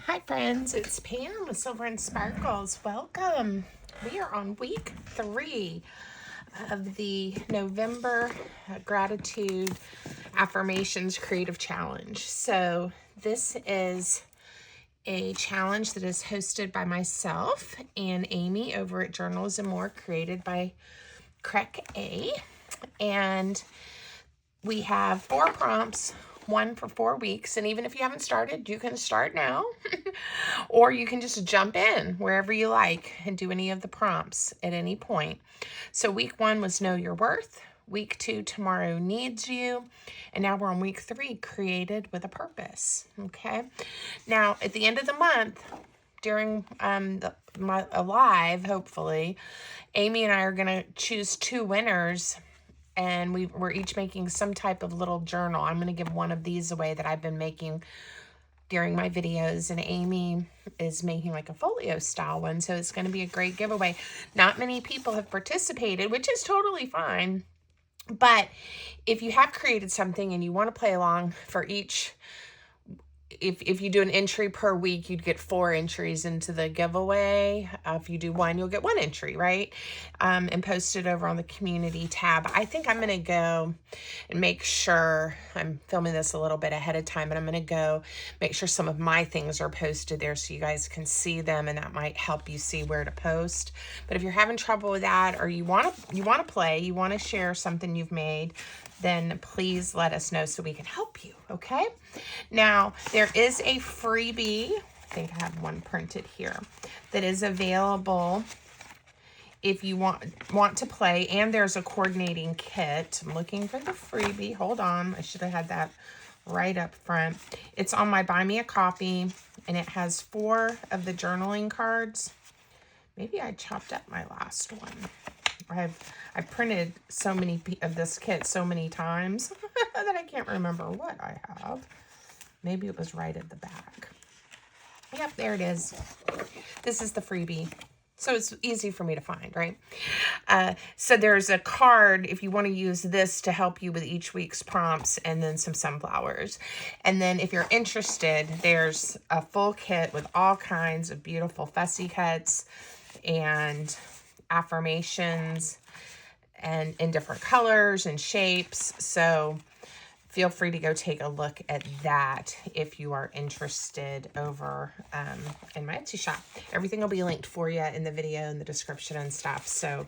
Hi friends, it's Pam with Silver and Sparkles. Welcome. We are on week 3 of the November Gratitude Affirmations Creative Challenge. So this is a challenge that is hosted by myself and Amy over at Journals and More, created by Crec A. And we have 4 prompts, one for 4 weeks. And even if you haven't started, you can start now. Or you can just jump in wherever you like and do any of the prompts at any point. So week 1 was Know Your Worth. Week 2, Tomorrow Needs You. And now we're on week 3, Created with a Purpose. Okay. Now, at the end of the month, during my live, hopefully, Amy and I are going to choose 2 winners, and we're each making some type of little journal. I'm going to give one of these away that I've been making during my videos, and Amy is making like a folio style one, so it's going to be a great giveaway. Not many people have participated, which is totally fine, but if you have created something and you want to play along for each, if you do an entry per week, you'd get 4 entries into the giveaway. If you do 1, you'll get 1 entry, right? And post it over on the community tab. I think I'm going to go and make sure, I'm filming this a little bit ahead of time, but I'm going to go make sure some of my things are posted there so you guys can see them, and that might help you see where to post. But if you're having trouble with that, or you want to play, you want to share something you've made, then please let us know so we can help you, okay? Now, there is a freebie, I think I have one printed here, that is available if you want to play, and there's a coordinating kit. I'm looking for the freebie. Hold on, I should have had that right up front. It's on my Buy Me a Coffee, and it has 4 of the journaling cards. Maybe I chopped up my last one. I've printed so many of this kit so many times that I can't remember what I have. Maybe it was right at the back. Yep, there it is. This is the freebie. So it's easy for me to find, right? So there's a card if you want to use this to help you with each week's prompts, and then some sunflowers. And then if you're interested, there's a full kit with all kinds of beautiful fussy cuts and affirmations and in different colors and shapes. So feel free to go take a look at that if you are interested over in my Etsy shop. Everything will be linked for you in the video and the description and stuff. So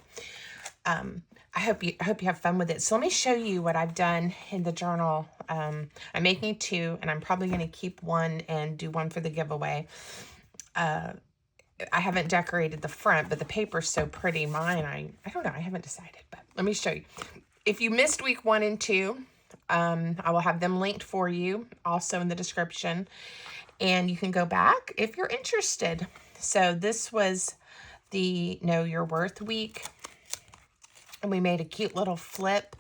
I hope you have fun with it. So let me show you what I've done in the journal. I'm making 2, and I'm probably going to keep 1 and do 1 for the giveaway. I haven't decorated the front, but the paper's so pretty. Mine, I don't know. I haven't decided, but let me show you. If you missed week 1 and 2, I will have them linked for you also in the description, and you can go back if you're interested. So this was the Know Your Worth week, and we made a cute little flip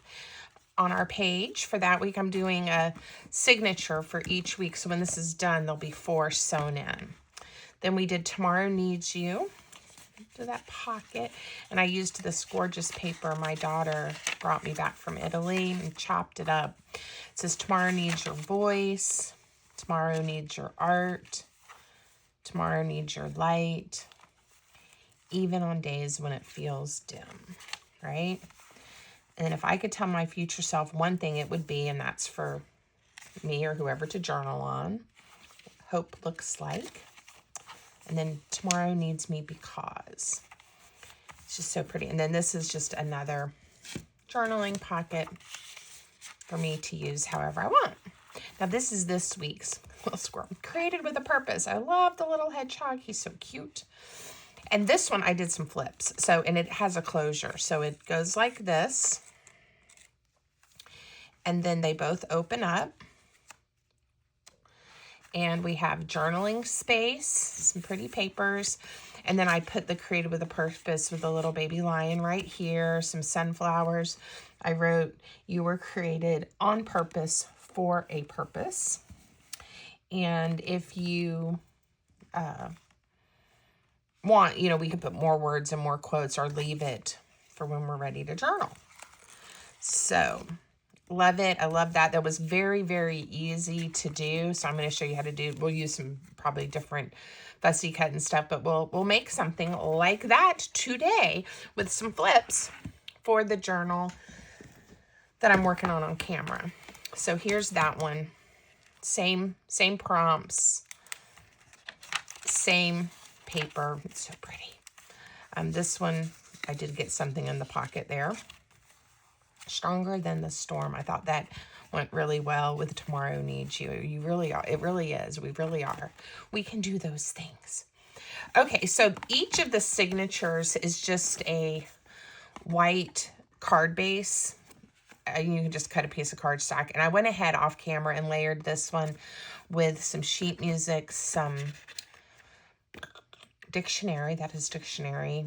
on our page for that week. I'm doing a signature for each week, so when this is done, there'll be 4 sewn in. Then we did Tomorrow Needs You, to that pocket, and I used this gorgeous paper my daughter brought me back from Italy and chopped it up. It says tomorrow needs your voice, tomorrow needs your art, tomorrow needs your light, even on days when it feels dim, right? And if I could tell my future self one thing, it would be, and that's for me or whoever to journal on, hope looks like. And then tomorrow needs me because. It's just so pretty. And then this is just another journaling pocket for me to use however I want. Now this is this week's little squirrel. Created with a Purpose. I love the little hedgehog. He's so cute. And this one I did some flips. So, and it has a closure. So it goes like this. And then they both open up. And we have journaling space, some pretty papers. And then I put the Created with a Purpose with a little baby lion right here, some sunflowers. I wrote, you were created on purpose for a purpose. And if you want, we can put more words and more quotes or leave it for when we're ready to journal. So Love it. I love that. That was very, very easy to do. So I'm going to show you how to do. We'll use some probably different fussy cut and stuff, but we'll make something like that today with some flips for the journal that I'm working on camera. So here's that one. Same prompts, same paper. It's so pretty. This one, I did get something in the pocket there. Stronger Than the Storm. I thought that went really well with Tomorrow Needs You. You really are. It really is. We really are. We can do those things. Okay, so each of the signatures is just a white card base. You can just cut a piece of cardstock. And I went ahead off camera and layered this one with some sheet music, some dictionary, that is dictionary,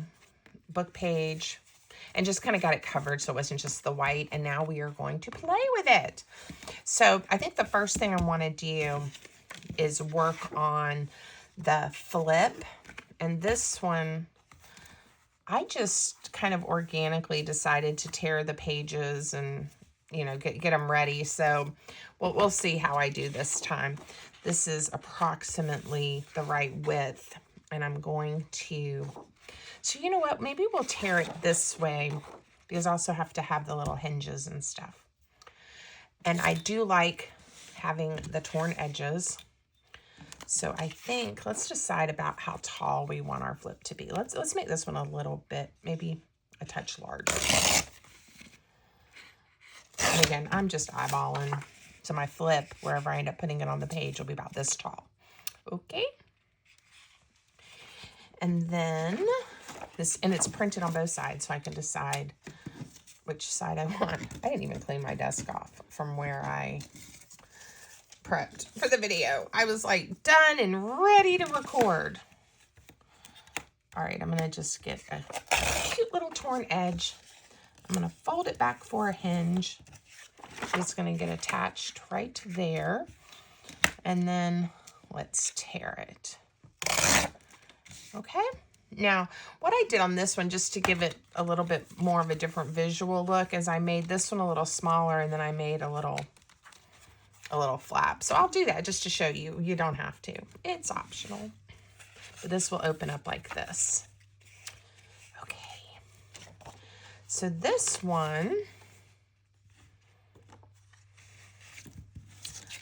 book page, and just kind of got it covered so it wasn't just the white. And now we are going to play with it. So I think the first thing I want to do is work on the flip. And this one, I just kind of organically decided to tear the pages and, you know, get them ready. So we'll see how I do this time. This is approximately the right width. And I'm going to... So you know what? Maybe we'll tear it this way because I also have to have the little hinges and stuff. And I do like having the torn edges. So I think let's decide about how tall we want our flip to be. Let's make this one a little bit, maybe a touch larger. And again, I'm just eyeballing. So my flip, wherever I end up putting it on the page, will be about this tall. Okay. And then this, and it's printed on both sides, so I can decide which side I want. I didn't even clean my desk off from where I prepped for the video. I was like done and ready to record. All right, I'm gonna just get a cute little torn edge. I'm gonna fold it back for a hinge. It's gonna get attached right there. And then let's tear it. Okay, now what I did on this one, just to give it a little bit more of a different visual look, is I made this one a little smaller and then I made a little flap. So I'll do that just to show you. You don't have to. It's optional. But this will open up like this. Okay. So this one,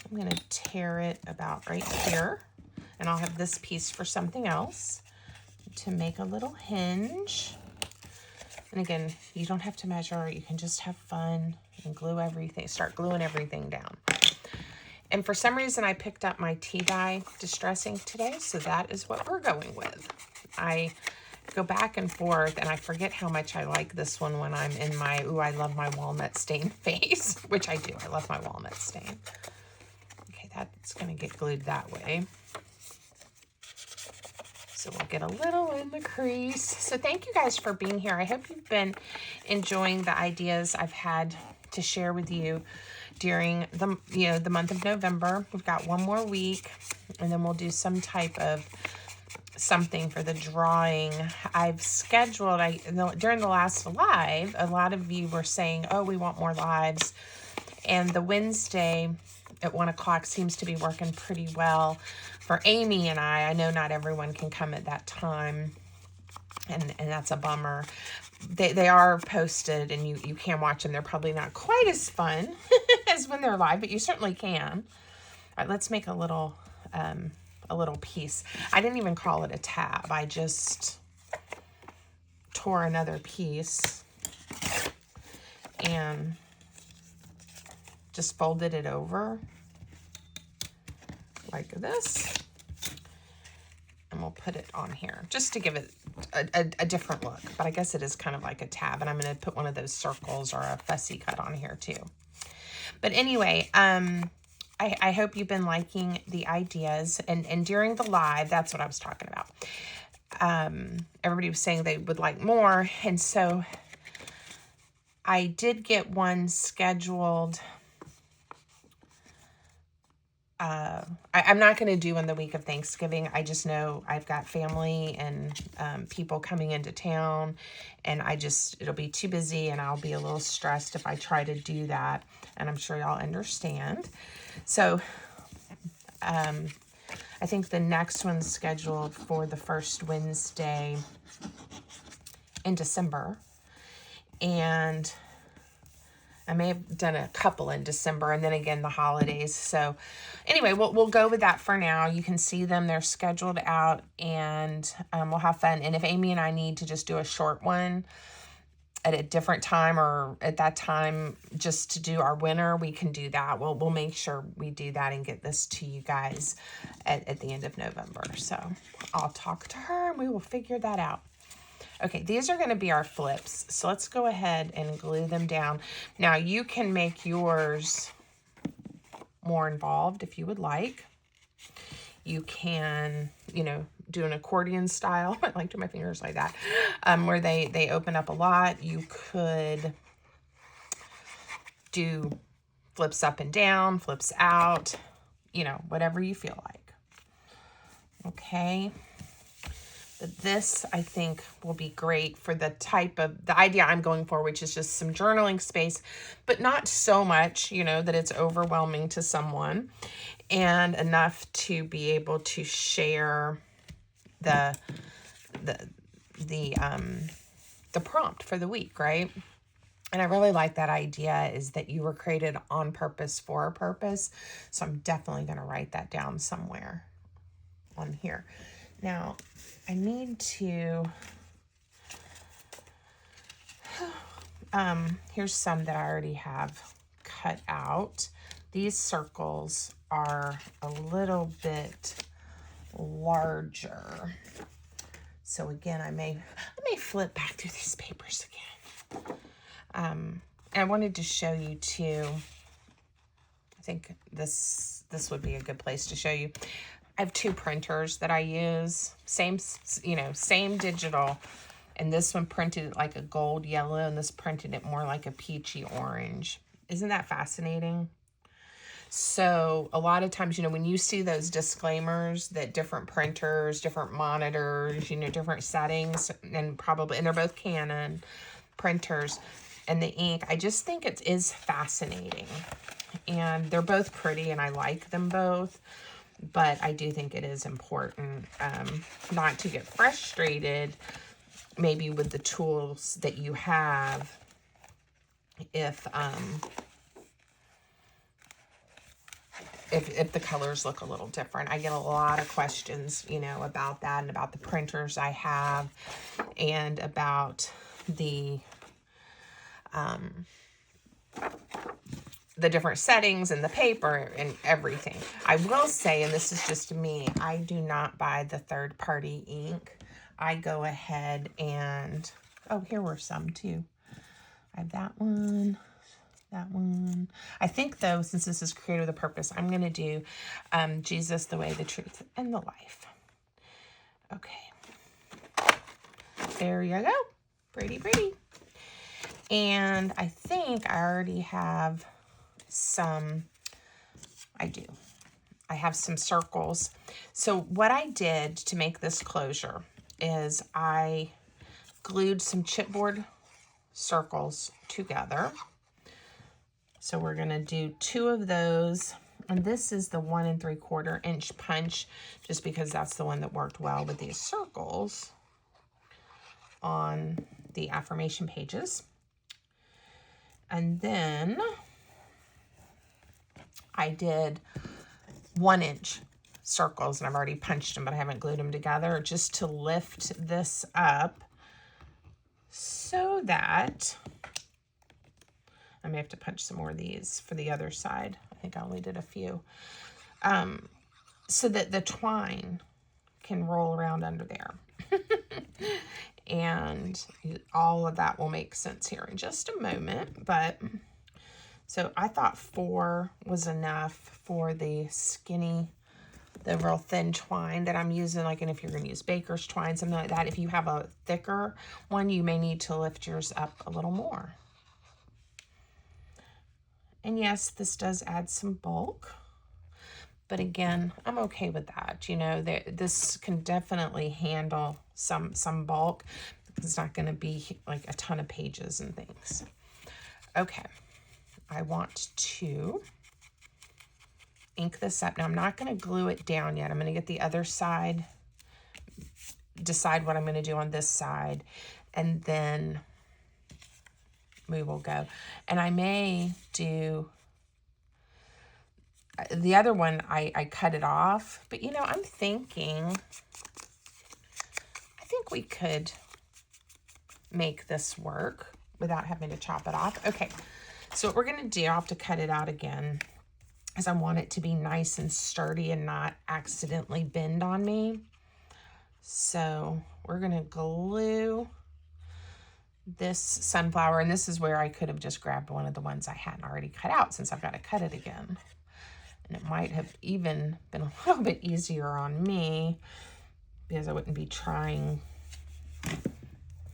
I'm going to tear it about right here. And I'll have this piece for something else to make a little hinge. And again, you don't have to measure. You can just have fun and glue everything. Start gluing everything down. And for some reason, I picked up my tea dye distress ink today, so that is what we're going with. I go back and forth, and I forget how much I like this one when I'm in my, ooh, I love my walnut stain phase, which I do. I love my walnut stain. Okay, that's going to get glued that way. So we'll get a little in the crease. So thank you guys for being here. I hope you've been enjoying the ideas I've had to share with you during the month of November. We've got one more week, and then we'll do some type of something for the drawing. I've scheduled, during the last live, a lot of you were saying, oh, we want more lives. And the Wednesday at 1 o'clock seems to be working pretty well for Amy and I. I know not everyone can come at that time, and that's a bummer. They are posted, and you can watch them. They're probably not quite as fun as when they're live, but you certainly can. All right, let's make a little piece. I didn't even call it a tab. I just tore another piece and just folded it over like this. And we'll put it on here just to give it a different look. But I guess it is kind of like a tab. And I'm going to put one of those circles or a fussy cut on here too. But anyway, I hope you've been liking the ideas. And during the live, that's what I was talking about. Everybody was saying they would like more. And so I did get one scheduled I'm not going to do in the week of Thanksgiving. I just know I've got family and people coming into town, and it'll be too busy, and I'll be a little stressed if I try to do that, and I'm sure y'all understand. So I think the next one's scheduled for the first Wednesday in December, and I may have done a couple in December, and then again the holidays. So anyway, we'll go with that for now. You can see them. They're scheduled out, and we'll have fun. And if Amy and I need to just do a short one at a different time, or at that time just to do our winner, we can do that. We'll make sure we do that and get this to you guys at the end of November. So I'll talk to her, and we will figure that out. Okay, these are going to be our flips. So let's go ahead and glue them down. Now, you can make yours more involved if you would like. You can, do an accordion style. I like to do my fingers like that, where they open up a lot. You could do flips up and down, flips out, whatever you feel like. Okay. But this, I think, will be great for the idea I'm going for, which is just some journaling space, but not so much, that it's overwhelming to someone, and enough to be able to share the prompt for the week, right? And I really like that idea, is that you were created on purpose for a purpose. So I'm definitely going to write that down somewhere on here. Now, I need to, here's some that I already have cut out. These circles are a little bit larger. So again, I may flip back through these papers again. And I wanted to show you too, I think this would be a good place to show you. I have two printers that I use, same digital, and this one printed it like a gold yellow, and this printed it more like a peachy orange. Isn't that fascinating? So a lot of times, when you see those disclaimers that different printers, different monitors, different settings, and they're both Canon printers, and the ink, I just think it is fascinating. And they're both pretty, and I like them both. But I do think it is important not to get frustrated maybe with the tools that you have if the colors look a little different. I get a lot of questions, about that, and about the printers I have, and about the different settings and the paper and everything. I will say, and this is just me, I do not buy the third-party ink. I go ahead and, here were some too. I have that one. I think, though, since this is created with a purpose, I'm going to do Jesus, the Way, the Truth, and the Life. Okay. There you go. Pretty. And I think I already have some, I have some circles. So what I did to make this closure is I glued some chipboard circles together. So we're going to do 2 of those. And this is the 1 3/4 inch punch, just because that's the one that worked well with these circles on the affirmation pages. And then I did 1 inch circles, and I've already punched them, but I haven't glued them together, just to lift this up so that I may have to punch some more of these for the other side. I think I only did a few. So that the twine can roll around under there. And all of that will make sense here in just a moment. But so I thought 4 was enough for the skinny, the real thin twine that I'm using. Like, and if you're going to use baker's twine, something like that, if you have a thicker one, you may need to lift yours up a little more. And yes, this does add some bulk. But again, I'm okay with that. You know, this can definitely handle some bulk. It's not going to be like a ton of pages and things. Okay, I want to ink this up. Now, I'm not going to glue it down yet. I'm going to get the other side, decide what I'm going to do on this side, and then we will go. And I may do the other one, I cut it off, but you know, I'm thinking, I think we could make this work without having to chop it off. Okay, so what we're gonna do, I'll have to cut it out again, is I want it to be nice and sturdy and not accidentally bend on me. So we're gonna glue this sunflower, and this is where I could have just grabbed one of the ones I hadn't already cut out since I've got to cut it again. And it might have even been a little bit easier on me because I wouldn't be trying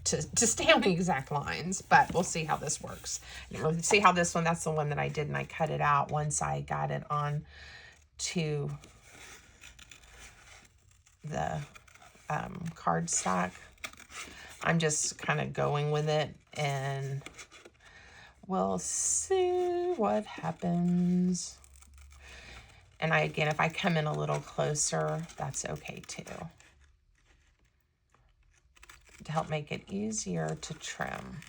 to stay on the exact lines, but we'll see how this works. And we'll see how this one, that's the one that I did, and I cut it out once I got it on to the cardstock. I'm just kind of going with it, and we'll see what happens. And again, if I come in a little closer, that's okay too, to help make it easier to trim.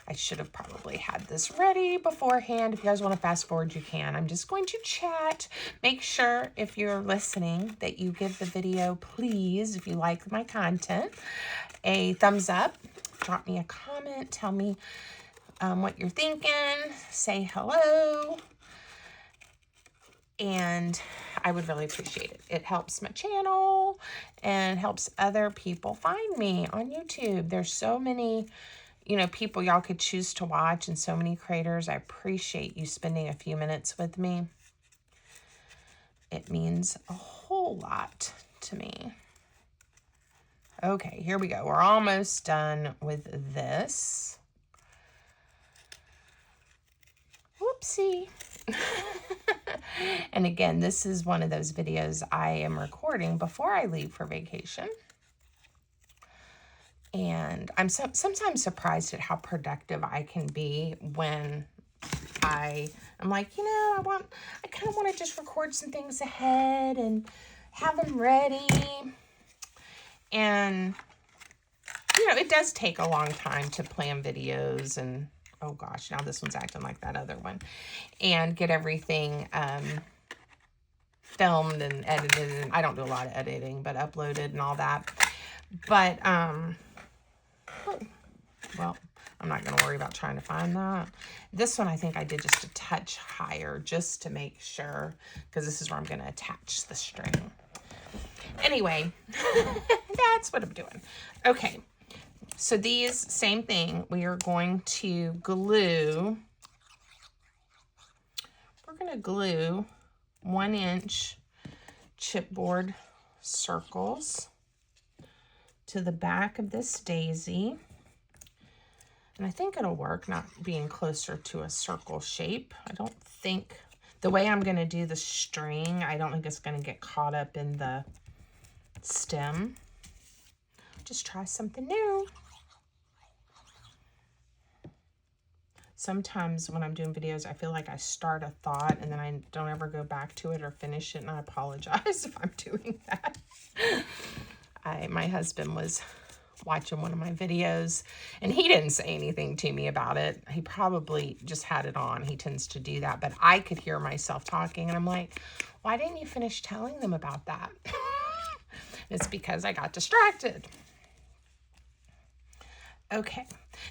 I should have probably had this ready beforehand. If you guys want to fast forward, you can. I'm just going to chat. Make sure, if you're listening, that you give the video, please, if you like my content, a thumbs up. Drop me a comment. Tell me what you're thinking. Say hello. And I would really appreciate it. It helps my channel and helps other people find me on YouTube. There's so many, you know, people y'all could choose to watch, and so many creators. I appreciate you spending a few minutes with me. It means a whole lot to me. Okay, here we go. We're almost done with this. Whoopsie. And again, this is one of those videos I am recording before I leave for vacation. And I'm sometimes surprised at how productive I can be when I'm like, you know, I kind of want to just record some things ahead and have them ready. And, you know, it does take a long time to plan videos, and oh gosh, now this one's acting like that other one, and get everything filmed and edited. And I don't do a lot of editing, but uploaded and all that. But, well, I'm not going to worry about trying to find that. This one, I think I did just a touch higher just to make sure, because this is where I'm going to attach the string. Anyway, that's what I'm doing. Okay, so these, same thing, we are going to glue. We're going to glue 1-inch chipboard circles to the back of this daisy. And I think it'll work, not being closer to a circle shape. I don't think, the way I'm going to do the string, I don't think it's going to get caught up in the stem. Just try something new. Sometimes when I'm doing videos, I feel like I start a thought and then I don't ever go back to it or finish it, and I apologize if I'm doing that. My husband was watching one of my videos, and he didn't say anything to me about it. He probably just had it on. He tends to do that, but I could hear myself talking, and I'm like, why didn't you finish telling them about that? It's because I got distracted. Okay,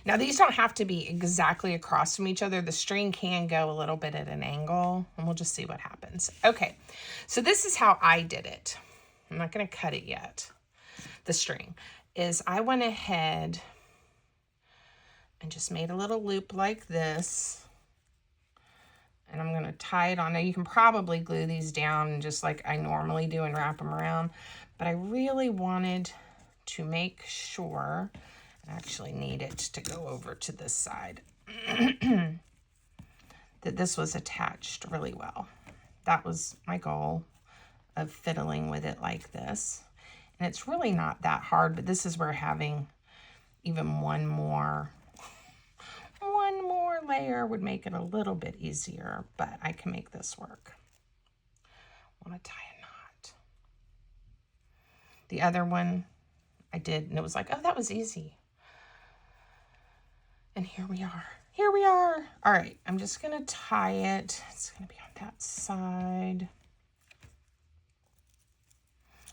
now these don't have to be exactly across from each other. The string can go a little bit at an angle, and we'll just see what happens. Okay, so this is how I did it. I'm not going to cut it yet. The string is, I went ahead and just made a little loop like this, and I'm going to tie it on. Now you can probably glue these down just like I normally do and wrap them around, but I really wanted to make sure, I actually need it to go over to this side, that this was attached really well. that was my goal of fiddling with it like this. And it's really not that hard, but this is where having even one more layer would make it a little bit easier, but I can make this work. I want to tie a knot. The other one I did, and it was like, oh, that was easy. And here we are. Here we are. All right, I'm just going to tie it. It's going to be on that side.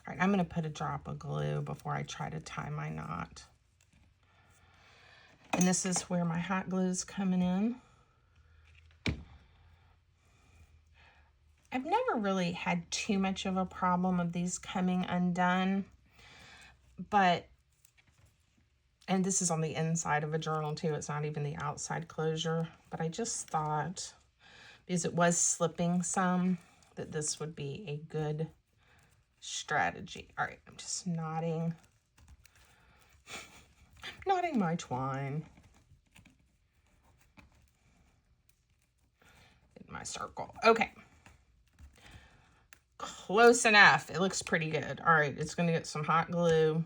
All right, I'm going to put a drop of glue before I try to tie my knot. And this is where my hot glue is coming in. I've never really had too much of a problem of these coming undone, but, and this is on the inside of a journal too, it's not even the outside closure, but I just thought, because it was slipping some, that this would be a good strategy. All right, I'm just knotting my twine in my circle. Okay. Close enough. It looks pretty good. All right, it's going to get some hot glue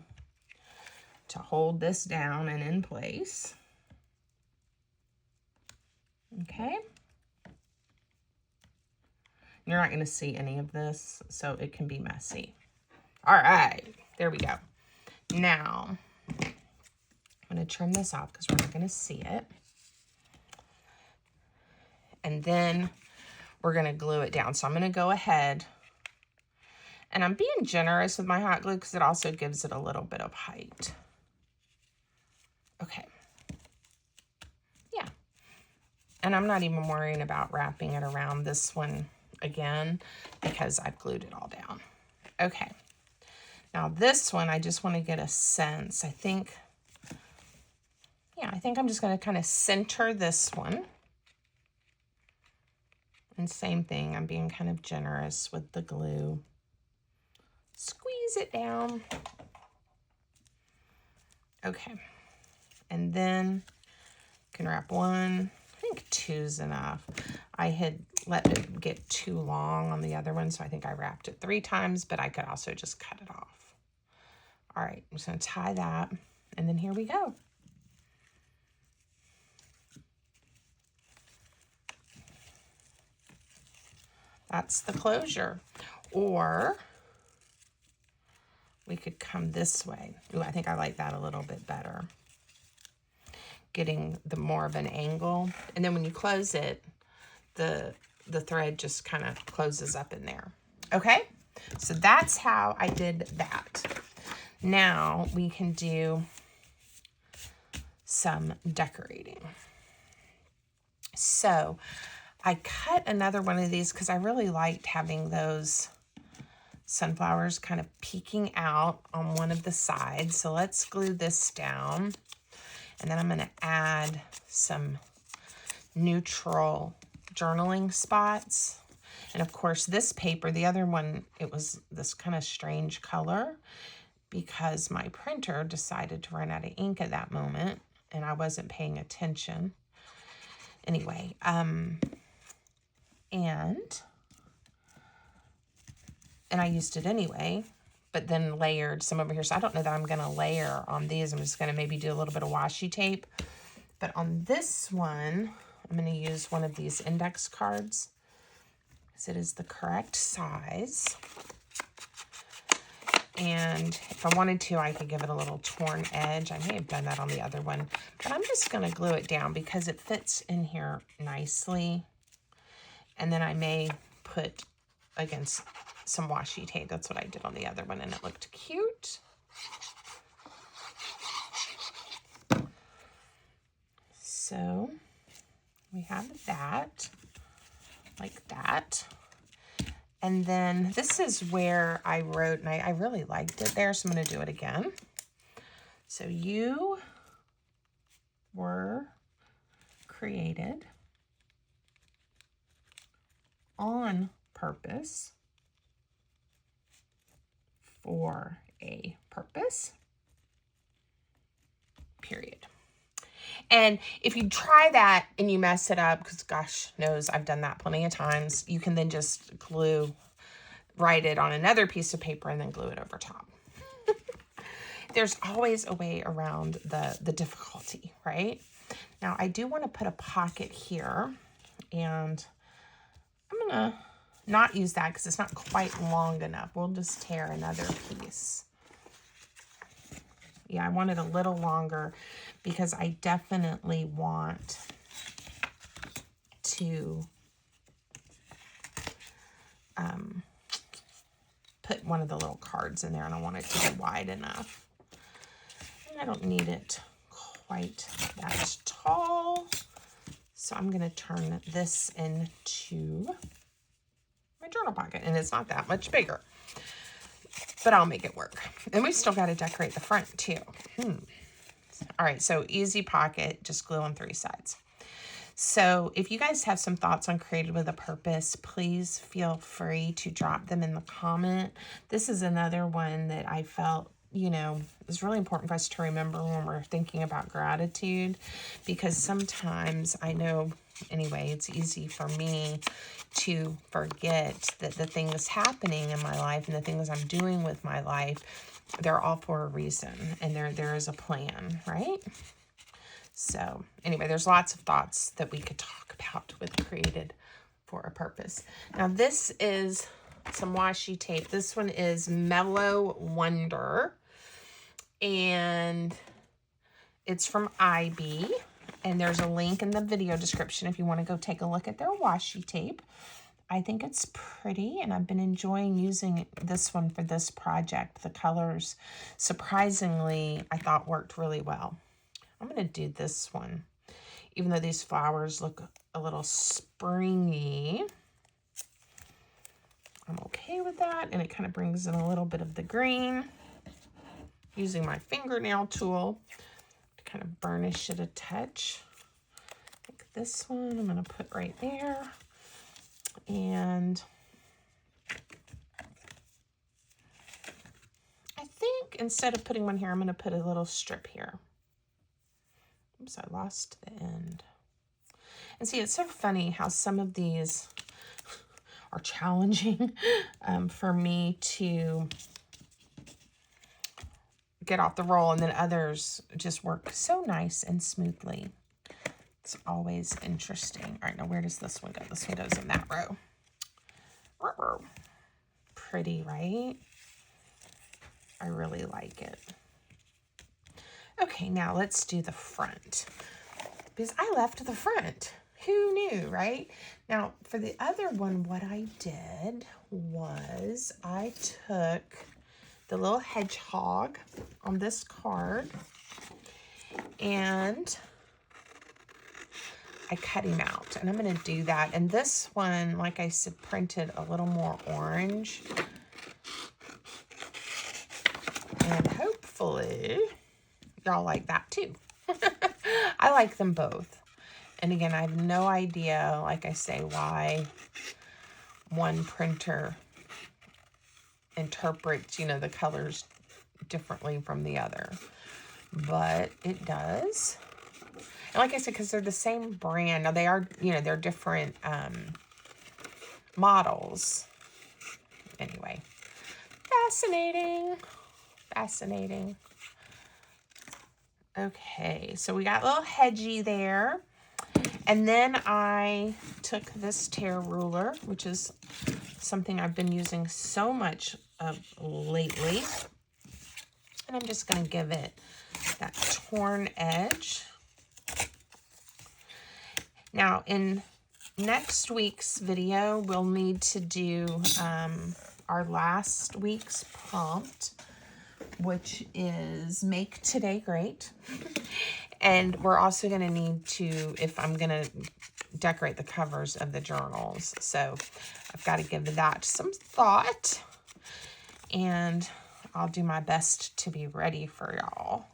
to hold this down and in place. Okay. You're not going to see any of this, so it can be messy. All right, there we go. Now, I'm going to trim this off because we're not going to see it. And then we're going to glue it down. So I'm going to go ahead. And I'm being generous with my hot glue because it also gives it a little bit of height. Okay. Yeah. And I'm not even worrying about wrapping it around this one again because I've glued it all down. Okay. Now this one, I just want to get a sense. I think I'm just going to kind of center this one. And same thing, I'm being kind of generous with the glue. Squeeze it down. Okay. And then you can wrap one. I think two's enough. I had let it get too long on the other one, so I think I wrapped it 3 times, but I could also just cut it off. All right, I'm just going to tie that, and then here we go. That's the closure. Or we could come this way. Ooh, I think I like that a little bit better. Getting the more of an angle. And then when you close it, the thread just kind of closes up in there. Okay? So that's how I did that. Now we can do some decorating. So I cut another one of these because I really liked having those sunflowers kind of peeking out on one of the sides. So let's glue this down. And then I'm going to add some neutral journaling spots. And of course, this paper, the other one, it was this kind of strange color because my printer decided to run out of ink at that moment and I wasn't paying attention. Anyway, and I used it anyway, but then layered some over here. So I don't know that I'm going to layer on these. I'm just going to maybe do a little bit of washi tape. But on this one, I'm going to use one of these index cards because it is the correct size. And if I wanted to, I could give it a little torn edge. I may have done that on the other one. But I'm just going to glue it down because it fits in here nicely. And then I may put against some washi tape. That's what I did on the other one, and it looked cute. So we have that, like that. And then this is where I wrote, and I really liked it there, so I'm going to do it again. So you were created on purpose for a purpose, period. And if you try that and you mess it up, because gosh knows I've done that plenty of times, you can then just write it on another piece of paper and then glue it over top. There's always a way around the difficulty, right? Now, I do want to put a pocket here, and I'm going to not use that because it's not quite long enough. We'll just tear another piece. Yeah, I want it a little longer because I definitely want to put one of the little cards in there, and I want it to be wide enough. And I don't need it quite that tall, so I'm going to turn this into my journal pocket, and it's not that much bigger, but I'll make it work. And we still got to decorate the front too. All right, so easy pocket, just glue on 3 sides. So if you guys have some thoughts on Created with a Purpose, please feel free to drop them in the comment. This is another one that I felt, you know, is really important for us to remember when we're thinking about gratitude, because sometimes I know, anyway, it's easy for me to forget that the things happening in my life and the things I'm doing with my life, they're all for a reason, and there is a plan, right? So anyway, there's lots of thoughts that we could talk about with Created for a Purpose. Now this is some washi tape. This one is Mellow Wonder, and it's from IB, and there's a link in the video description if you want to go take a look at their washi tape. I think it's pretty, and I've been enjoying using this one for this project. The colors, surprisingly, I thought worked really well. I'm going to do this one, even though these flowers look a little springy. I'm okay with that, and it kind of brings in a little bit of the green. Using my fingernail tool to kind of burnish it a touch. Like this one, I'm going to put right there. And I think instead of putting one here, I'm going to put a little strip here. Oops, I lost the end. And see, it's so funny how some of these are challenging for me to get off the roll, and then others just work so nice and smoothly. It's always interesting. All right, now where does this one go? This one goes in that row. Pretty, right? I really like it. Okay, now let's do the front, because I left the front. Who knew, right? Now, for the other one, what I did was I took the little hedgehog on this card, and I cut him out, and I'm going to do that. And this one, like I said, printed a little more orange, and hopefully y'all like that too. I like them both. And again, I have no idea, like I say, why one printer interprets, you know, the colors differently from the other. But it does. And like I said, because they're the same brand. Now, they are, you know, they're different models. Anyway, fascinating. Fascinating. Okay, so we got a little hedgy there. And then I took this tear ruler, which is something I've been using so much of lately. And I'm just going to give it that torn edge. Now, in next week's video, we'll need to do our last week's prompt, which is Make Today Great. And we're also going to need to, if I'm going to decorate the covers of the journals. So I've got to give that some thought. And I'll do my best to be ready for y'all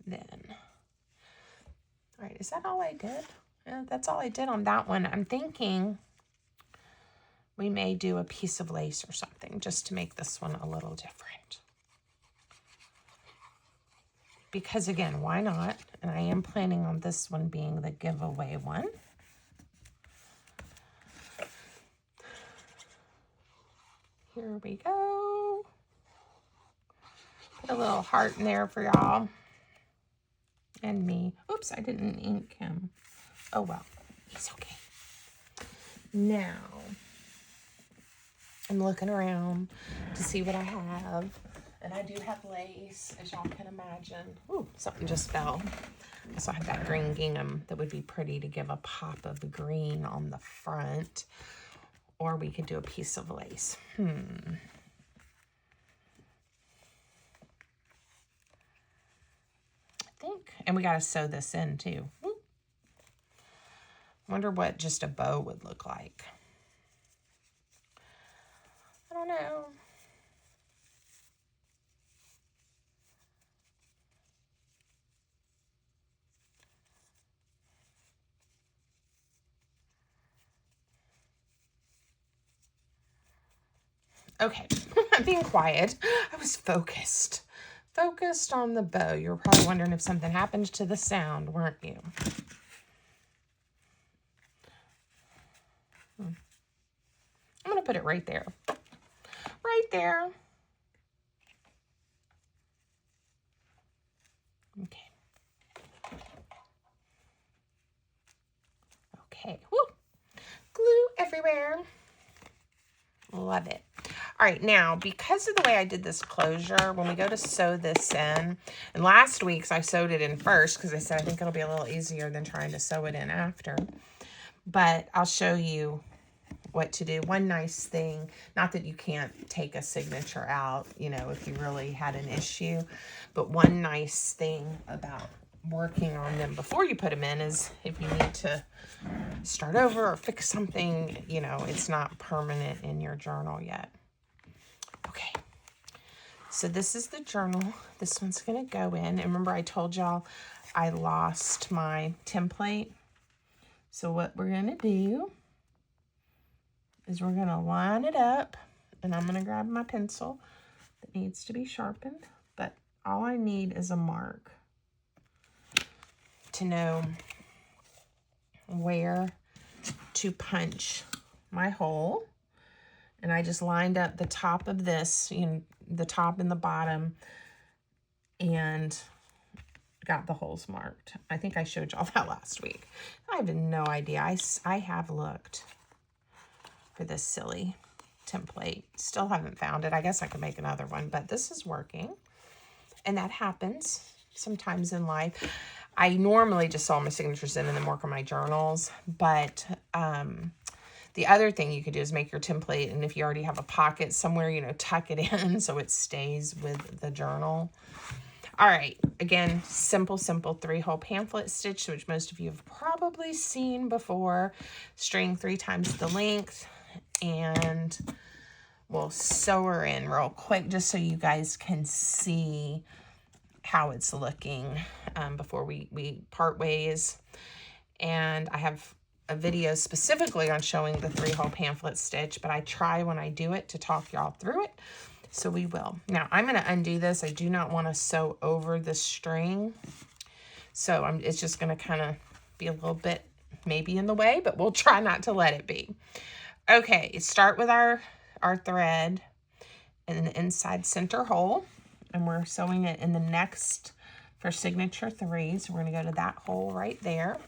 then. All right, is that all I did? Yeah, that's all I did on that one. I'm thinking we may do a piece of lace or something just to make this one a little different. because again, why not? And I am planning on this one being the giveaway one. Here we go. Put a little heart in there for y'all and me. Oops, I didn't ink him. Oh well, he's okay. Now, I'm looking around to see what I have. And I do have lace, as y'all can imagine. Ooh, something just fell. I also have that green gingham that would be pretty to give a pop of green on the front. Or we could do a piece of lace. I think, and we got to sew this in too. Wonder what just a bow would look like. I don't know. Okay, I'm being quiet. I was focused. Focused on the bow. You were probably wondering if something happened to the sound, weren't you? I'm going to put it right there. Right there. Okay. Okay. Woo. Glue everywhere. Love it. All right, now, because of the way I did this closure, when we go to sew this in, and last week's I sewed it in first because I said I think it'll be a little easier than trying to sew it in after. But I'll show you what to do. One nice thing, not that you can't take a signature out, you know, if you really had an issue, but one nice thing about working on them before you put them in is if you need to start over or fix something, you know, it's not permanent in your journal yet. Okay, so this is the journal. This one's going to go in. And remember I told y'all I lost my template. So what we're going to do is we're going to line it up, and I'm going to grab my pencil that needs to be sharpened, but all I need is a mark to know where to punch my hole. And I just lined up the top of this, you know, the top and the bottom, and got the holes marked. I think I showed y'all that last week. I have no idea. I have looked for this silly template. Still haven't found it. I guess I could make another one, but this is working. And that happens sometimes in life. I normally just sew my signatures in and then work on my journals, but the other thing you could do is make your template, and if you already have a pocket somewhere, you know, tuck it in so it stays with the journal. All right, again, simple 3-hole pamphlet stitch, which most of you have probably seen before. String 3 times the length, and we'll sew her in real quick just so you guys can see how it's looking before we part ways. And I have a video specifically on showing the 3-hole pamphlet stitch, but I try when I do it to talk y'all through it. So we will. Now I'm going to undo this. I do not want to sew over the string. So it's just going to kind of be a little bit maybe in the way, but we'll try not to let it be. Okay, start with our thread in the inside center hole, and we're sewing it in the next for signature 3. So we're going to go to that hole right there.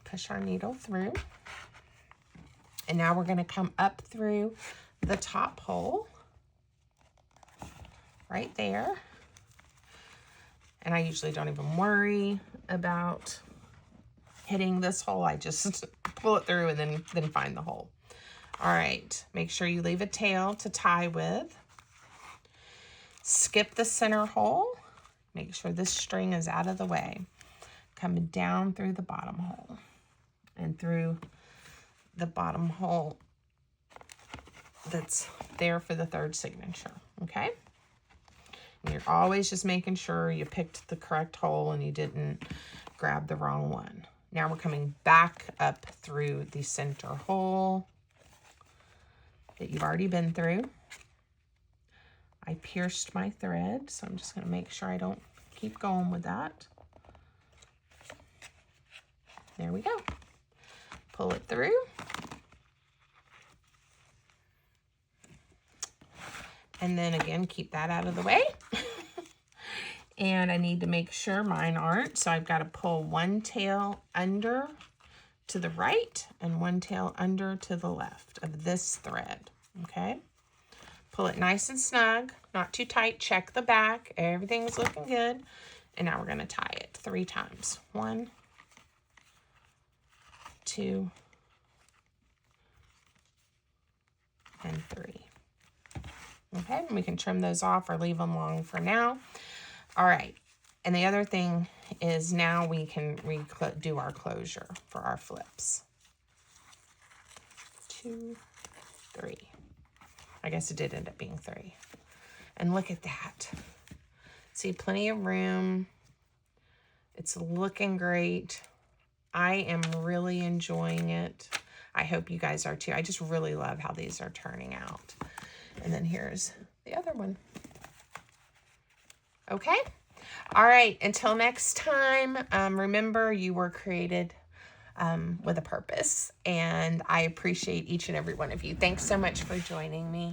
Push our needle through. And now we're going to come up through the top hole right there. And I usually don't even worry about hitting this hole. I just pull it through and then find the hole. All right, make sure you leave a tail to tie with. Skip the center hole. Make sure this string is out of the way. Coming down through the bottom hole and through the bottom hole that's there for the 3rd signature, okay? And you're always just making sure you picked the correct hole and you didn't grab the wrong one. Now we're coming back up through the center hole that you've already been through. I pierced my thread, so I'm just going to make sure I don't keep going with that. There we go. Pull it through. And then again, keep that out of the way. And I need to make sure mine aren't, so I've got to pull one tail under to the right and one tail under to the left of this thread, okay? Pull it nice and snug, not too tight. Check the back. Everything's looking good. And now we're going to tie it 3 times. 1, 2, and 3. Okay, and we can trim those off or leave them long for now. All right, and the other thing is now we can do our closure for our flips. 2, 3. I guess it did end up being 3. And look at that. See, plenty of room. It's looking great. I am really enjoying it. I hope you guys are too. I just really love how these are turning out. And then here's the other one. Okay. All right. Until next time, remember you were created with a purpose, and I appreciate each and every one of you. Thanks so much for joining me.